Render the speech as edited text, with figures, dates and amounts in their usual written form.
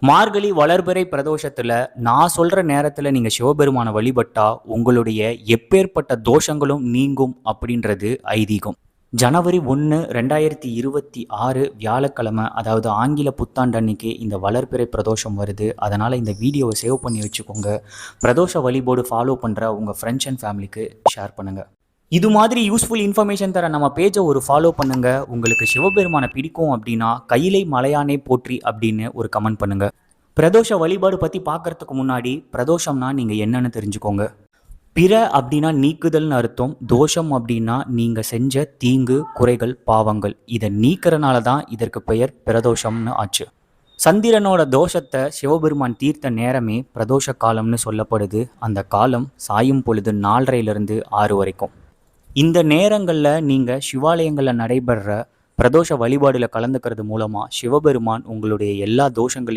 மார்கழி வளர்பிறை பிரதோஷத்துல நான் சொல்ற நேரத்துல நீங்க சிவபெருமான வழிபட்டா உங்களுடைய எப்பேற்பட்ட தோஷங்களும் நீங்கும் அப்படின்றது ஐதீகம். ஜனவரி 1, 2026 வியாழக்கிழமை, அதாவது ஆங்கில புத்தாண்டு அன்னைக்கு இந்த வளர்பிறை பிரதோஷம் வருது. அதனால் இந்த வீடியோவை சேவ் பண்ணி வச்சுக்கோங்க. பிரதோஷ வழிபாடு ஃபாலோ பண்ணுற உங்கள் ஃப்ரெண்ட்ஸ் அண்ட் ஃபேமிலிக்கு ஷேர் பண்ணுங்கள். இது மாதிரி யூஸ்ஃபுல் இன்ஃபர்மேஷன் தர நம்ம பேஜை ஒரு ஃபாலோ பண்ணுங்கள். உங்களுக்கு சிவபெருமானை பிடிக்கும் அப்படின்னா கையிலை மலையானே போற்றி அப்படின்னு ஒரு கமெண்ட் பண்ணுங்கள். பிரதோஷ வழிபாடு பற்றி பார்க்குறதுக்கு முன்னாடி பிரதோஷம்னா நீங்கள் என்னென்னு தெரிஞ்சுக்கோங்க. பிற அப்படின்னா நீக்குதல்னு அர்த்தம். தோஷம் அப்படின்னா நீங்கள் செஞ்ச தீங்கு, குறைகள், பாவங்கள். இதை நீக்கிறனால தான் இதற்கு பெயர் பிரதோஷம்னு ஆச்சு. சந்திரனோட தோஷத்தை சிவபெருமான் தீர்த்த நேரமே பிரதோஷ காலம்னு சொல்லப்படுது. அந்த காலம் சாயும் பொழுது 4:30 6 வரைக்கும். இந்த நேரங்களில் நீங்கள் சிவாலயங்களில் நடைபெற பிரதோஷ வழிபாடில் கலந்துக்கிறது மூலமாக சிவபெருமான் உங்களுடைய எல்லா தோஷங்களையும்